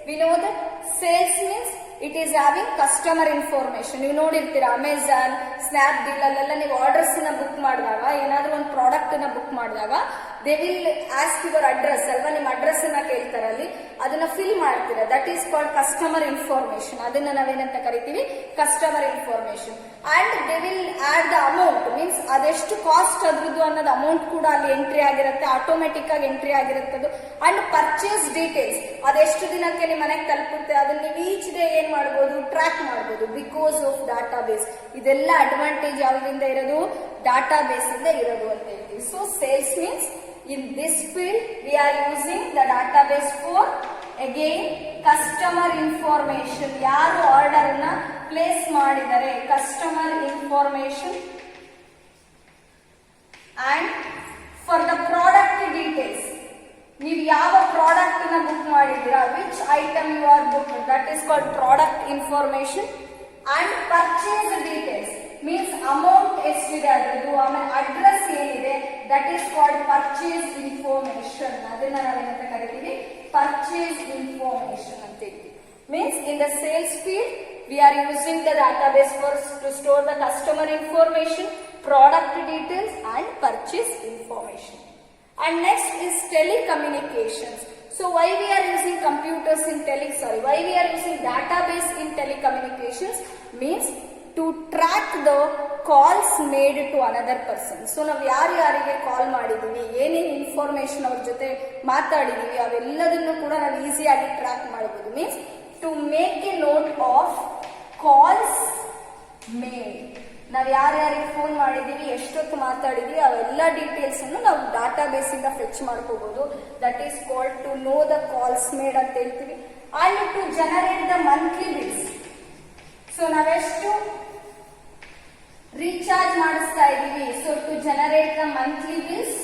We know that sales means it is having customer information. ನೀವು ನೋಡಿರ್ತೀರಾ ಅಮೆಝಾನ್, ಸ್ನ್ಯಾಪ್ಡೀಲ್ ಅಲ್ಲೆಲ್ಲ ನೀವು ಆರ್ಡರ್ಸ್ ನ ಬುಕ್ ಮಾಡಿದಾಗ, ಏನಾದ್ರೂ ಒಂದು ಪ್ರಾಡಕ್ಟ್ ನ ಬುಕ್ ಮಾಡಿದಾಗ they will ask your address ಅಲ್ವಾ, ನಿಮ್ಮ ಅಡ್ರೆಸ್ ಅನ್ನ ಕೇಳ್ತಾರೆ, ಅಲ್ಲಿ ಅದನ್ನ ಫಿಲ್ ಮಾಡ್ತೀರಾ. That is called customer information. ಅದನ್ನ ನಾವೇನಂತ ಕರಿತೀವಿ? Customer information. And they will add the amount means ಅದೆಷ್ಟು ಕಾಸ್ಟ್ ಅದ್ರದ್ದು ಅನ್ನೋದು ಅಮೌಂಟ್ ಕೂಡ ಅಲ್ಲಿ ಎಂಟ್ರಿ ಆಗಿರುತ್ತೆ, ಆಟೋಮೆಟಿಕ್ ಆಗಿ ಎಂಟ್ರಿ ಆಗಿರುತ್ತೆ. ಅಂಡ್ ಪರ್ಚೇಸ್ ಡೀಟೇಲ್ಸ್, ಅದೆಷ್ಟು ದಿನಕ್ಕೆ ನಿಮ್ಮ ಮನೆಗೆ ತಲುಪುತ್ತೆ, ಅದನ್ನ ನೀವು ಈಚ್ ಡೇ ಏನ್ ಮಾಡಬಹುದು? ಟ್ರ್ಯಾಕ್ ಮಾಡಬಹುದು ಬಿಕಾಸ್ ಆಫ್ ಡಾಟಾ ಬೇಸ್. ಇದೆಲ್ಲ ಅಡ್ವಾಂಟೇಜ್ ಯಾವ್ದ್ರಿಂದ ಇರೋದು? ಡಾಟಾ ಬೇಸ್ ಇಂದ ಇರೋದು ಅಂತ ಹೇಳ್ತೀವಿ. So sales means in this field we are using the database for again customer information. ಯಾರು ಆರ್ಡರ್ ನ ಪ್ಲೇಸ್ ಮಾಡಿದರೆ customer information and for the product details, ನೀವು ಯಾವ ಪ್ರಾಡಕ್ಟ್ ನ ಬುಕ್ ಮಾಡಿದ್ದೀರಾ, which item you are book, that is called product information. And purchase details means amount ಎಷ್ಟಿದೆ ಅದರದ್ದು, ಆಮೇಲೆ ಅಡ್ರೆಸ್ ಏನಿದೆ, that is called purchase information. ಅದನ್ನ ನಾವೇನಂತ ಕರಿತೀವಿ, ಪರ್ಚೇಸ್ ಇನ್ಫಾರ್ಮೇಶನ್ ಅಂತ ಹೇಳ್ತೀವಿ. Means in the sales field we are using the database to store the customer information, product details and purchase information. And next is telecommunications. So why we are using computers in why we are using database in telecommunications means to track the calls made to another person. So ನಾವು ಯಾರಿಗೆ ಕಾಲ್ ಮಾಡಿದೀವಿ, ಏನೇನು information ಅವ್ರ ಜೊತೆ ಮಾತಾಡಿದೀವಿ, ಅವೆಲ್ಲದನ್ನು ಕೂಡ ನಾವು ಈಸಿಯಾಗಿ track ಮಾಡಬಹುದು. Means to make a note of calls made. ನಾವು ಯಾರ್ಯಾರಿಗೆ ಫೋನ್ ಮಾಡಿದೀವಿ, ಎಷ್ಟೊತ್ತು ಮಾತಾಡಿದೀವಿ, ಅವೆಲ್ಲ ಡೀಟೇಲ್ಸ್ ಅನ್ನು ನಾವು ಡಾಟಾ ಬೇಸ್ ಇಂದ ಫೆಚ್ ಮಾಡ್ಕೋಬಹುದು. That is called to know the calls made ಅಂತ ಹೇಳ್ತೀವಿ. And to generate the monthly bills. So ನಾವೆಷ್ಟು ರೀಚಾರ್ಜ್ ಮಾಡಿಸ್ತಾ ಇದೀವಿ, so to generate the monthly bills.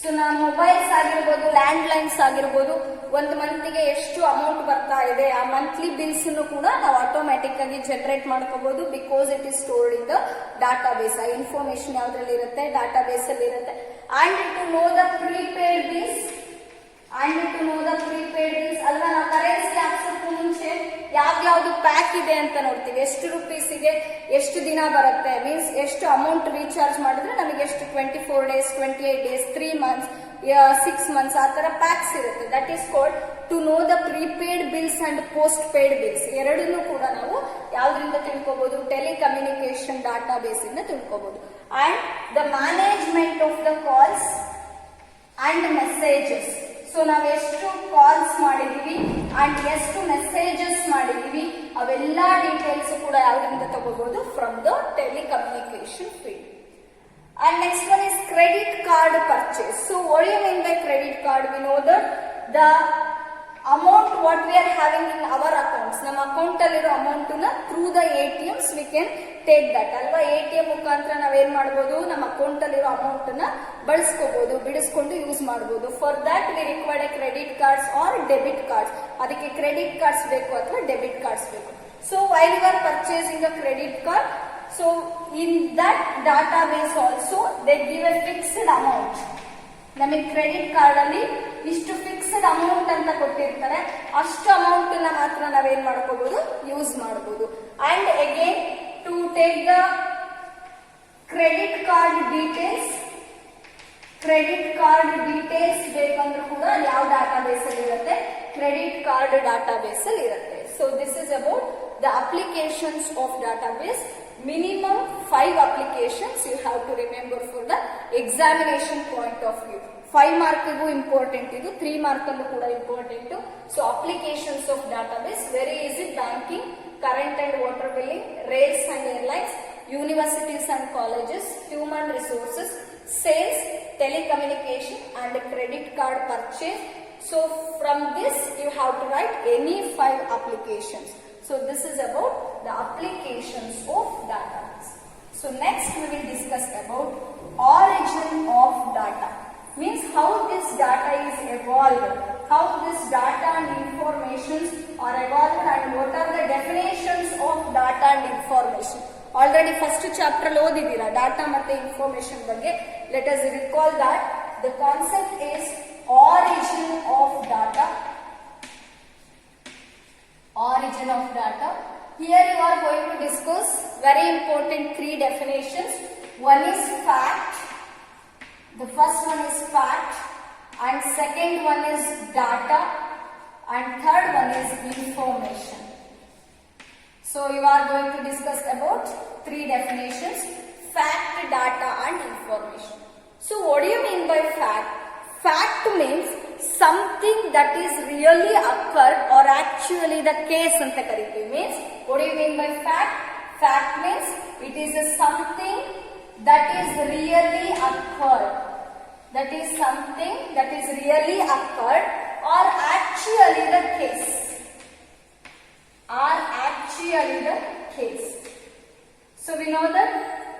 So ನಾವು ಮೊಬೈಲ್ಸ್ ಆಗಿರ್ಬೋದು, ಲ್ಯಾಂಡ್ ಲೈನ್ಸ್ ಆಗಿರ್ಬೋದು, ಒಂದು ಮಂತ್ಗೆ ಎಷ್ಟು ಅಮೌಂಟ್ ಬರ್ತಾ ಇದೆ, ಆ ಮಂತ್ಲಿ ಬಿಲ್ಸ್ ಕೂಡ ನಾವು ಆಟೋಮ್ಯಾಟಿಕ್ ಆಗಿ ಜನರೇಟ್ ಮಾಡ್ಕೋಬಹುದು. Because it is stored in the database. ಆ ಇನ್ಫಾರ್ಮೇಶನ್ ಯಾವ್ದ್ರಲ್ಲಿ ಇರುತ್ತೆ, ಡಾಟಾ ಬೇಸ್ ಅಲ್ಲಿ ಇರುತ್ತೆ. And to know the prepaid bills, ಅಲ್ವಾ, ನಾವು ಕರೆನ್ಸಿ ಹಾಕ್ಸೋಕ್ಕೂ ಮುಂಚೆ ಯಾವ್ದು ಪ್ಯಾಕ್ ಇದೆ ಅಂತ ನೋಡ್ತೀವಿ. ಎಷ್ಟು ರುಪೀಸಿಗೆ ಎಷ್ಟು ದಿನ ಬರುತ್ತೆ, ಮೀನ್ಸ್ ಎಷ್ಟು ಅಮೌಂಟ್ ರೀಚಾರ್ಜ್ ಮಾಡಿದ್ರೆ ನಮಗೆ ಎಷ್ಟು 24 days, 28 days, 3 months, 6 months ಆ ತರ ಪ್ಯಾಕ್ಸ್ ಇರುತ್ತೆ. That is called to know the prepaid bills and postpaid bills. ಎರಡನ್ನೂ ಕೂಡ ನಾವು ಯಾವ್ದ್ರಿಂದ ತಿಳ್ಕೋಬಹುದು, ಟೆಲಿಕಮ್ಯುನಿಕೇಶನ್ ಡಾಟಾ ಬೇಸ್ ಇಂದ ತಿಳ್ಕೋಬಹುದು. And the management of the calls and messages. So ನಾವು ಎಷ್ಟು ಕಾಲ್ಸ್ ಮಾಡಿದೀವಿ ಅಂಡ್ ಎಷ್ಟು ಮೆಸೇಜಸ್ ಮಾಡಿದೀವಿ, ಅವೆಲ್ಲ ಡೀಟೇಲ್ಸ್ ಕೂಡ ಯಾವ್ದ್ರಿಂದ ತಗೋಬಹುದು, from the telecommunication field. And next one is credit card purchase. So what do you mean by credit card? We know that the amount what we are having in our accounts, ನಮ್ಮ account ಅಲ್ಲಿರೋ amount ನ through the ATMs we can take that ಅಲ್ವಾ. ATM ಮುಖಾಂತರ ನಾವೇನ್ ಮಾಡಬಹುದು, ನಮ್ಮ account ಅಲ್ಲಿರೋ amount ನ ಬಳಸ್ಕೋಬಹುದು, ಬಿಡಿಸ್ಕೊಂಡು ಯೂಸ್ ಮಾಡಬಹುದು. For that we required credit cards or debit cards. ಅದಕ್ಕೆ ಕ್ರೆಡಿಟ್ ಕಾರ್ಡ್ಸ್ ಬೇಕು ಅಥವಾ ಡೆಬಿಟ್ ಕಾರ್ಡ್ಸ್ ಬೇಕು. So while you are purchasing a credit card, so in that database also they give a fixed amount. ನಮಗೆ credit card ಅಲ್ಲಿ ಇಷ್ಟು fixed amount ಅಂತ ಕೊಟ್ಟಿರ್ತಾರೆ, ಅಷ್ಟು ಅಮೌಂಟ್ ನ ಮಾತ್ರ ನಾವೇನ್ ಮಾಡ್ಕೋಬಹುದು, ಯೂಸ್ ಮಾಡಬಹುದು. And again to take the credit card details ಬೇಕಂದ್ರೂ ಕೂಡ ಯಾವ ಡಾಟಾ ಬೇಸ್ ಅಲ್ಲಿ ಇರುತ್ತೆ, ಕ್ರೆಡಿಟ್ ಕಾರ್ಡ್ ಡಾಟಾ ಬೇಸ್ ಅಲ್ಲಿ ಇರುತ್ತೆ. So this is about the applications of database. Minimum 5 applications you have to remember for the examination point of view. 5 mark ಗೂ important ಇದು, 3 mark ಅಲ್ಲೂ ಕೂಡ important. So applications of database very easy. Banking, current and water billing, rails and airlines, universities and colleges, human resources, sales, telecommunication and credit card purchase. So from this you have to write any 5 applications. So this is about the applications of database. So next we will discuss about origin of data. Means how this data is evolved, how this data and informations are evolved and what are the definitions of data and information. Already first chapter lo odidira data matte information ಬಗ್ಗೆ. Let us recall that the concept is origin of data. Origin of data. Here you are going to discuss very important 3 definitions. One is fact. The first one is fact, and second one is data, and third one is information. So you are going to discuss about 3 definitions: fact, data and information. So what do you mean by fact? Fact means something that is really occurred or actually the case anta karitevi. Means what do you mean by fact? Fact means it is a something that is really occurred. That is something that is really occurred or actually the case. Or actually the case. So we know that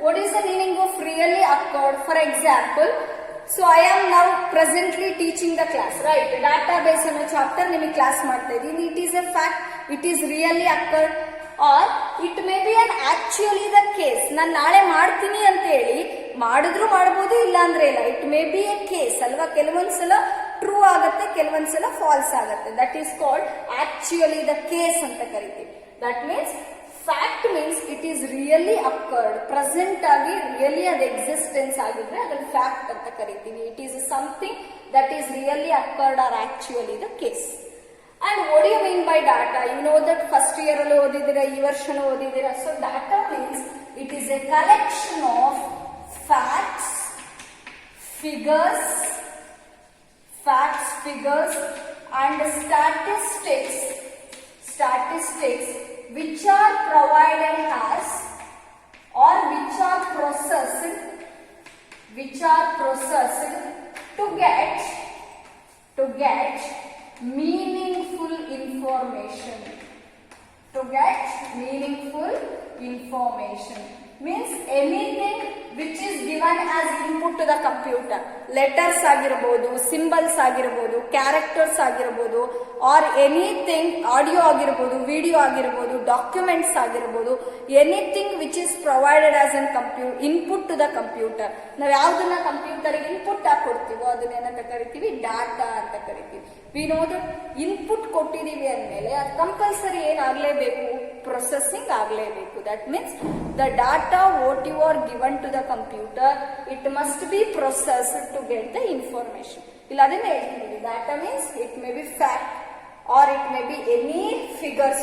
what is the meaning of really occurred. For example, so I am now presently teaching the class, right? Database ಅನ್ನೋ chapter ನಿಮಗೆ class ಮಾಡ್ತಾ ಇದ್ದೀನಿ. It is a fact, it is really occurred, or it may be an actually the case. ನಾನು ನಾಳೆ ಮಾಡ್ತೀನಿ ಅಂತ ಹೇಳಿ ಮಾಡಿದ್ರು ಮಾಡಬಹುದು, ಇಲ್ಲ ಅಂದ್ರೆ ಇಲ್ಲ. It may be a case ಅಲ್ವಾ. ಕೆಲವೊಂದ್ಸಲ ಟ್ರೂ ಆಗುತ್ತೆ, ಕೆಲವೊಂದ್ಸಲ ಫಾಲ್ಸ್ ಆಗುತ್ತೆ. That is called actually the case ಅಂತ ಕರಿತೀವಿ. That means fact means it is really occurred. Present ಆಗಿ ರಿಯಲಿ ಅದು ಎಕ್ಸಿಸ್ಟೆನ್ಸ್ ಆಗಿದ್ರೆ ಅದನ್ನ ಫ್ಯಾಕ್ಟ್ ಅಂತ ಕರಿತೀವಿ. It is something that is really occurred or actually the case. And what do you mean by data? You know that first year allo odidira, ee varshanu odidira. So data means it is a collection of facts, figures and statistics which are provided as or which are processed to get meaningful information. Means anything which is given as input to the computer. Letters ಆಗಿರಬಹುದು, symbols ಆಗಿರಬಹುದು, characters ಆಗಿರಬಹುದು, or anything audio ಆಗಿರಬಹುದು, video ಆಗಿರಬಹುದು, documents ಆಗಿರಬಹುದು, anything which is provided as an input to the computer. ನಾವು ಯಾವುದನ್ನ computer ಗೆ input ಆಗಿ ಕೊಡ್ತೀವೋ ಅದನ್ನ ಏನಂತ ಕರಿತೀವಿ? ಡಾಟಾ ಅಂತ ಕರಿತೀವಿ. ವಿ ನೋ ದಟ್ ಇನ್ಪುಟ್ ಕೊಟ್ಟಿದೀವಿ ಅಂದ್ಮೇಲೆ ಅದು ಕಂಪಲ್ಸರಿ ಏನಾಗಲೇಬೇಕು? ಪ್ರೊಸೆಸಿಂಗ್ ಆಗಲೇಬೇಕು. That means the data what you are given to the computer, it must be processed to get the information. illa adine heltidini. Data means it may be fact or it may be any figures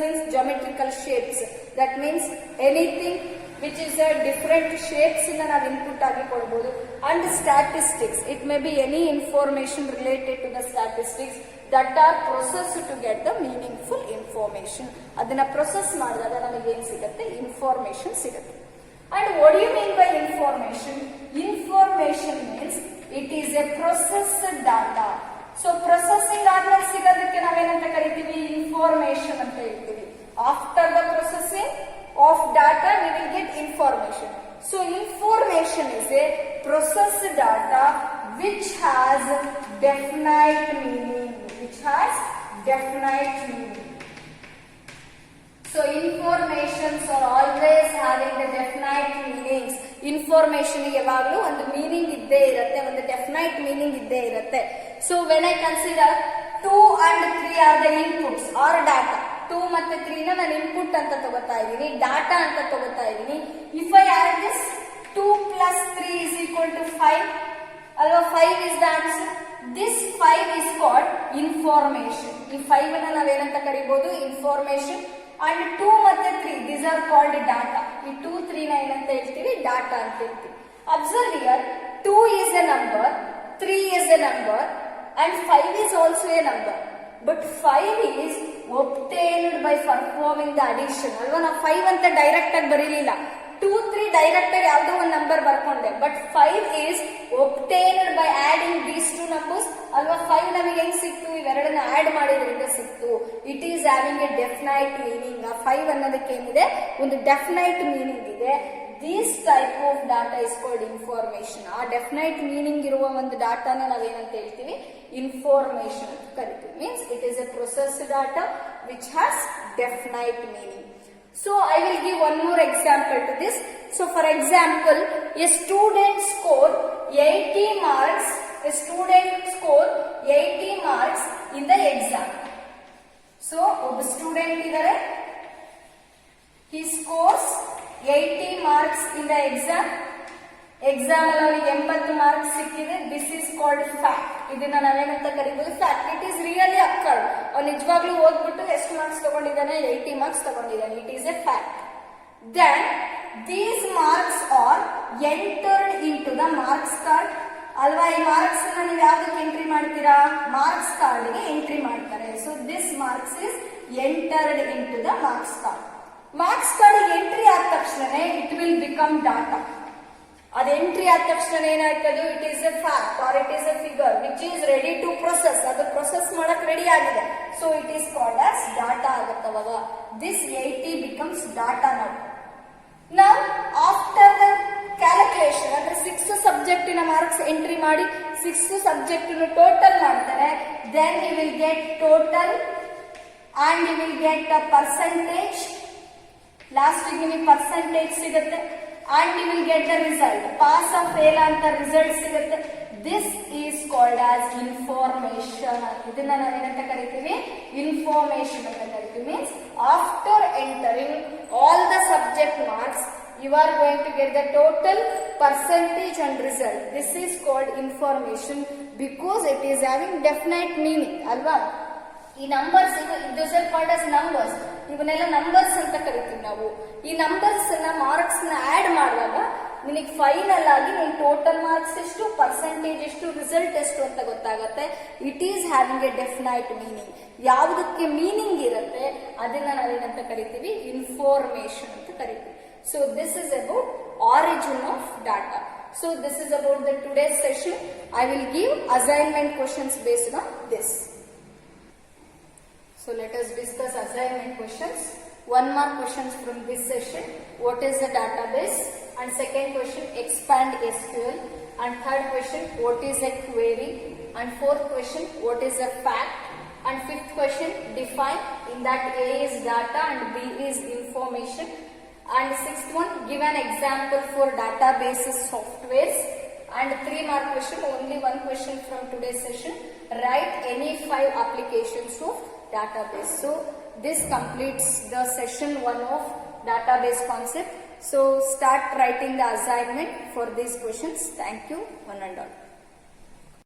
means geometrical shapes. That means anything which is a different shapes inna ನಾವು input ಆಗಿ ಕೊಡಬಹುದು. And statistics, it may be any information related to the statistics that are processed to get the meaningful information. ಅದನ್ನ process ಮಾಡಿದಾಗ ನಮಗೆ ಏನು ಸಿಗುತ್ತೆ? Information ಸಿಗುತ್ತೆ. And what do you mean by information? Information means it is a processed data. So processing ಆದ್ಮೇಲೆ ಸಿಗೋದಕ್ಕೆ ನಾವೇನಂತ ಕರಿತೀವಿ? Information ಅಂತ ಹೇಳ್ತೀವಿ. After the processing of data we will get information. So information is a processed data which has definite meaning. So informations are always having the definite meanings. Information ಯಾವಾಗಲೂ ಒಂದು meaning ಇದ್ದೇ ಇರುತ್ತೆ, ಒಂದು ಡೆಫಿನೈಟ್ ಮೀನಿಂಗ್ ಇದ್ದೇ ಇರುತ್ತೆ. So when I consider 2 and 3 are the inputs or data. 2 ಮತ್ತೆ 3 ನ ನಾನು ಇನ್ಪುಟ್ ಅಂತ ತಗೋತಾ ಇದ್ದೀನಿ, ಡಾಟಾ ಅಂತ ತಗೋತಾ ಇದ್ದೀನಿ. If I add this 2 plus 3 is equal to 5 ಅಲ್ವಾ? 5 is the answer. This 5 is called information. ಈ 5 ಅನ್ನ ನಾವೇನಂತ ಕರಿಬಹುದು? ಇನ್ಫಾರ್ಮೇಶನ್. And 2 ಮತ್ತೆ 3 these are called data. ಈ 2, 3 ನ ಏನಂತ ಹೇಳ್ತೀವಿ? ಡಾಟಾ ಅಂತ ಹೇಳ್ತೀವಿ. Observe here, 2 is a number, 3 is a number and 5 is also a number. But 5 is obtained by performing the addition ಅಲ್ವಾ? ನಾವು 5 ಅಂತ ಡೈರೆಕ್ಟ್ ಆಗಿ ಬರೀಲಿಲ್ಲ. 2, 3 ಡೈರೆಕ್ಟ್ ಆಗಿ ಯಾವುದೋ ಒಂದು ನಂಬರ್ ಬರ್ಕೊಂಡೆ. But 5 is obtained by adding these two numbers ಅಲ್ವಾ? 5 ನಮಗೆ ಹೆಂಗ್ ಸಿಕ್ತು? ಇವೆರಡನ್ನ ಆಡ್ ಮಾಡಿದ್ರಿಂದ ಸಿಕ್ತು. It is having A definite meaning. ಆ 5 ಅನ್ನೋದಕ್ಕೆ ಏನಿದೆ? ಒಂದು ಡೆಫಿನೈಟ್ ಮೀನಿಂಗ್ ಇದೆ. This type of data is called information. ಆ ಡೆಫಿನೈಟ್ ಮೀನಿಂಗ್ ಇರುವ ಒಂದು ಡಾಟಾನ ನಾವೇನಂತ ಹೇಳ್ತೀವಿ? ಇನ್ಫಾರ್ಮೇಶನ್ ಅಂತ ಕರಿತೀವಿ. Means it is A processed data which has definite meaning. So I will give one more example to this. So for example, a student score 80 marks. A student score 80 marks in the exam. So ಒಬ್ಬ student ಇದ್ದಾರೆ, he scores 80 marks in the exam. Exam ಅಲ್ಲಿ ಅವನಿಗೆ 80 marks ಸಿಕ್ಕಿದೆ. This is called fact. ಇದನ್ನ ನಾವೇನಂತ ಕರಿಬಹುದು? Fact. It is really occurred. ಅವ್ನು ನಿಜವಾಗ್ಲೂ ಓದ್ಬಿಟ್ಟು ಎಷ್ಟು ಮಾರ್ಕ್ಸ್ ತಗೊಂಡಿದ್ದಾನೆ? 80 ಮಾರ್ಕ್ಸ್ ತಗೊಂಡಿದ್ದಾನೆ. It is a fact. Then these marks are entered in to the marks card ಅಲ್ವಾ? ಈ ಮಾರ್ಕ್ಸ್ ಅನ್ನ ನೀವು ಯಾವ್ದಕ್ಕೆ ಎಂಟ್ರಿ ಮಾಡ್ತೀರಾ? ಮಾರ್ಕ್ಸ್ ಕಾರ್ಡ್ ಗೆ ಎಂಟ್ರಿ ಮಾಡ್ತಾರೆ. So this marks is entered in to the marks card. Marks card entry ಆದ ತಕ್ಷಣ ಇಟ್ ವಿಲ್ ಬಿಕಮ್ ಡಾಟಾ. ಅದು ಎಂಟ್ರಿ ಆದ ತಕ್ಷಣ ಏನಾಗ್ತದೆ? It is a fact or it is a figure which is ready to process. ಅದು process ಮಾಡಕ್ ready ಆಗಿದೆ. So it is called as data agatavaga. This 80 becomes data now. Now after the calculation ಅಂದ್ರೆ 6 subject ನ marks entry ಮಾಡಿ 6 subject ನ total ಮಾಡ್ತಾರೆ. Then you will get total and you will get a percentage. Last ಗೆ percentage ಸಿಗುತ್ತೆ and you will get the result. Pass or fail ಅಂತ result ಸಿಗುತ್ತೆ. This is called as information. ಇದನ್ನ ನಾವು ಏನಂತ ಕರಿತೀವಿ? Information ಅಂತ ಕರಿತೀವಿ. Means after entering all the subject marks, you are going to get the total percentage and result. This is called information because it is having definite meaning. Alva? ಈ numbers this are called as numbers. ಇವನ್ನೆಲ್ಲ numbers ಅಂತ ಕರಿತೀವಿ ನಾವು. ಈ numbers ನ marks ನ add ಮಾಡುವಾಗ ನಿನಗೆ ಫೈನಲ್ ಆಗಿ ನಿನ್ ಟೋಟಲ್ ಮಾರ್ಕ್ಸ್ ಎಷ್ಟು, ಪರ್ಸೆಂಟೇಜ್ ಎಷ್ಟು, ರಿಸಲ್ಟ್ ಎಷ್ಟು ಅಂತ ಗೊತ್ತಾಗತ್ತೆ. It is having A definite meaning. ಯಾವುದಕ್ಕೆ ಮೀನಿಂಗ್ ಇರುತ್ತೆ ಅದನ್ನ ನಾವೇನಂತ ಕರಿತೀವಿ? ಇನ್ಫಾರ್ಮೇಶನ್ ಅಂತ ಕರಿತೀವಿ. So this is about origin of data. So this is about the today's session. I will give assignment questions based on this. So let us discuss assignment questions. 1 mark questions from this session. What is the database? And second question, expand SQL. And third question, what is a query? And fourth question, what is a fact? And fifth question, define. In that A is data and B is information. And sixth one, give an example for databases softwares. And 3 mark question, only one question from today's session. Write any 5 applications of database. So this completes the session 1 of database concept. So start writing the assignment for these questions. Thank you, one and all.